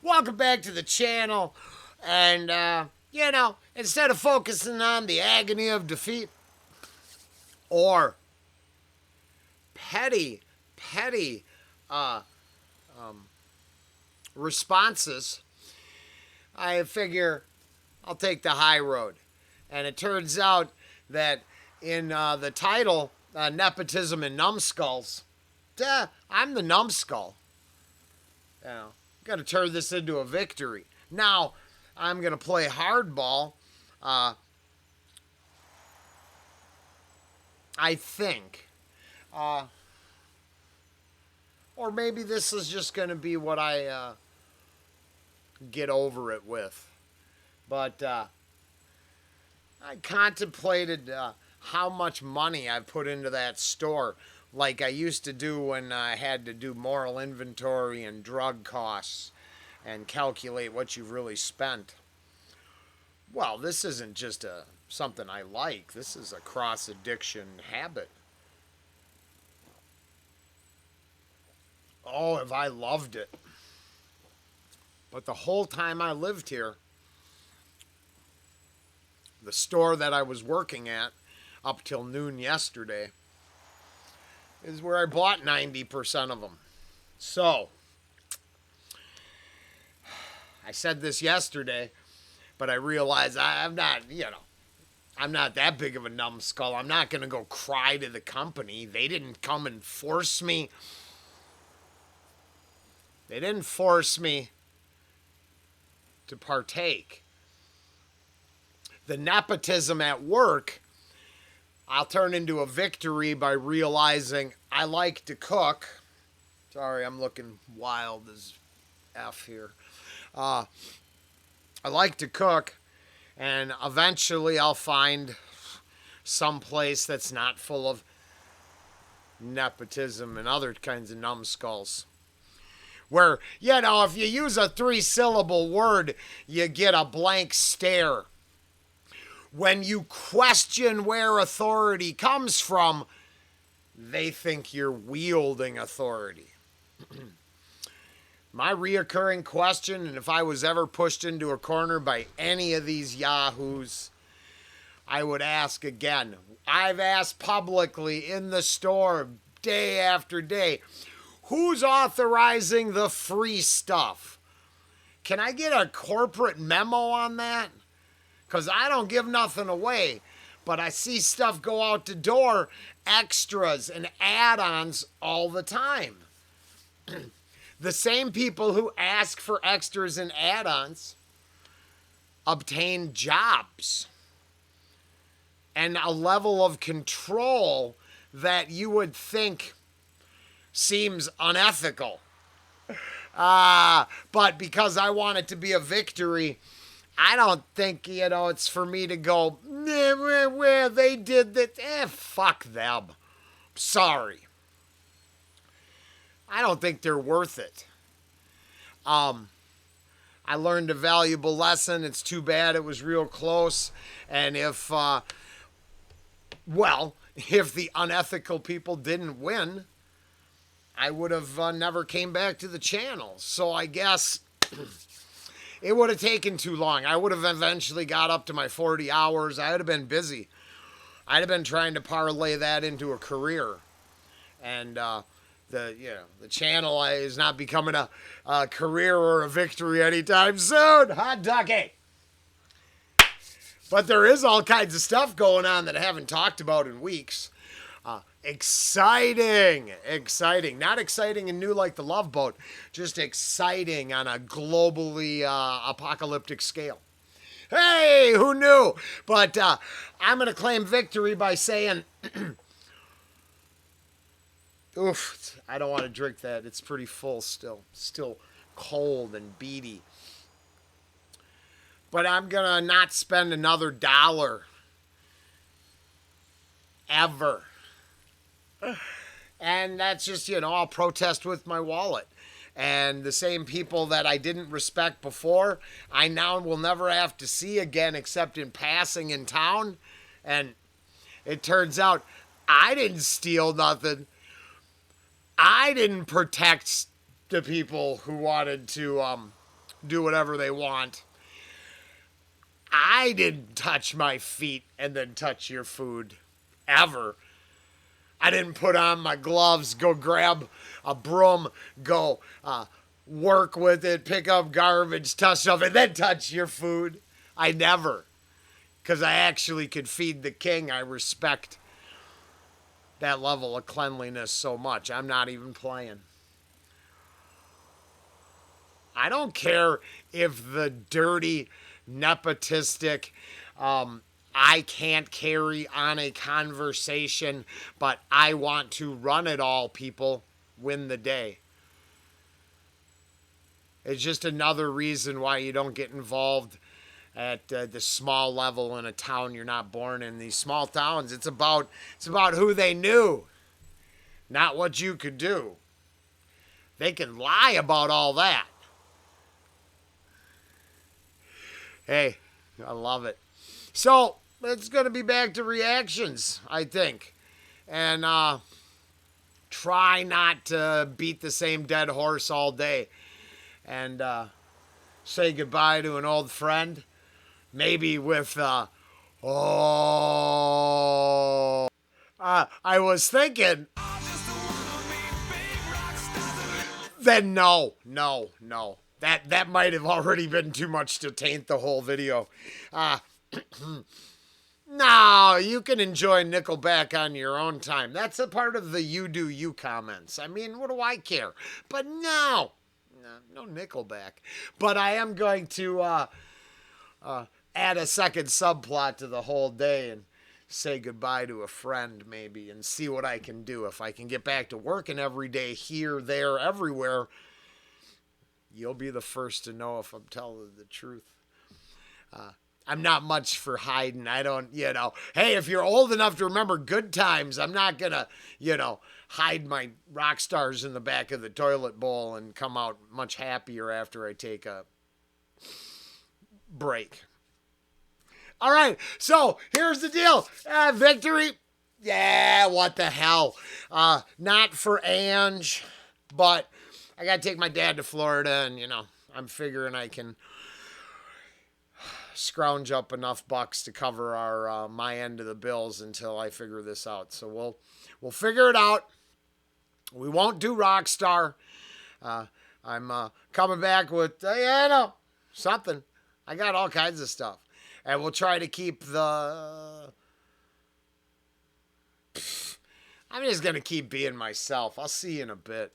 welcome back to the channel. And, instead of focusing on the agony of defeat or petty uh, responses, I figure I'll take the high road. And it turns out that in the title, Nepotism and Numb-Skulls, I'm the numbskull. Got to turn this into a victory. Now, I'm going to play hardball. I think. Or maybe this is just going to be what I get over it with. But I contemplated how much money I put into that store, like I used to do when I had to do moral inventory and drug costs and calculate what you've really spent. Well, this isn't just something I like. This is a cross-addiction habit. Oh, have I loved it. But the whole time I lived here, the store that I was working at up till noon yesterday is where I bought 90% of them. So, I said this yesterday, but I realized I'm not that big of a numbskull. I'm not going to go cry to the company. They didn't come and force me. They didn't force me to partake. The nepotism at work, I'll turn into a victory by realizing I like to cook. Sorry, I'm looking wild as F here. I like to cook, and eventually I'll find some place that's not full of nepotism and other kinds of numbskulls. Where, if you use a 3-syllable word, you get a blank stare. When you question where authority comes from, they think you're wielding authority. My reoccurring question, and if I was ever pushed into a corner by any of these yahoos, I would ask again. I've asked publicly in the store day after day, who's authorizing the free stuff? Can I get a corporate memo on that? Because I don't give nothing away, but I see stuff go out the door, extras and add-ons all the time. The same people who ask for extras and add-ons obtain jobs and a level of control that you would think seems unethical. But because I want it to be a victory, I don't think, it's for me to go, well, they did that. Fuck them. Sorry. I don't think they're worth it. I learned a valuable lesson. It's too bad it was real close. And if the unethical people didn't win, I would have never came back to the channel. So I guess it would have taken too long. I would have eventually got up to my 40 hours. I would have been busy. I'd have been trying to parlay that into a career. And the channel is not becoming a career or a victory anytime soon. Hot ducky. But there is all kinds of stuff going on that I haven't talked about in weeks. Exciting. Not exciting and new like the Love Boat, just exciting on a globally apocalyptic scale. Hey, who knew? But I'm going to claim victory by saying, oof, I don't want to drink that. It's pretty full still. Still cold and beady. But I'm going to not spend another $1 ever. And that's just, I'll protest with my wallet. And the same people that I didn't respect before, I now will never have to see again except in passing in town. And it turns out I didn't steal nothing. I didn't protect the people who wanted to do whatever they want. I didn't touch my feet and then touch your food. Ever. I didn't put on my gloves, go grab a broom, go work with it, pick up garbage, touch stuff, and then touch your food. I never. Because I actually could feed the king. I respect that level of cleanliness so much. I'm not even playing. I don't care if the dirty, nepotistic, I can't carry on a conversation, but I want to run it all, people, win the day. It's just another reason why you don't get involved at the small level in a town you're not born in. These small towns, it's about who they knew, not what you could do. They can lie about all that. Hey, I love it. So it's going to be back to reactions, I think, and try not to beat the same dead horse all day, and say goodbye to an old friend. Maybe with, I was thinking, then no. That might have already been too much to taint the whole video. No, you can enjoy Nickelback on your own time. That's a part of the you do you comments. I mean, what do I care? But no Nickelback. But I am going to add a second subplot to the whole day and say goodbye to a friend maybe and see what I can do. If I can get back to working every day here, there, everywhere, you'll be the first to know if I'm telling the truth. I'm not much for hiding. I don't, hey, if you're old enough to remember good times, I'm not going to, hide my Rockstars in the back of the toilet bowl and come out much happier after I take a break. All right, so here's the deal. Victory. Yeah, what the hell. Not for Ange, but I got to take my dad to Florida, and, I'm figuring I can scrounge up enough bucks to cover our my end of the bills until I figure this out. So we'll figure it out. We won't do Rockstar. I'm coming back with something. I got all kinds of stuff, and we'll try to keep the. I'm just gonna keep being myself. I'll see you in a bit.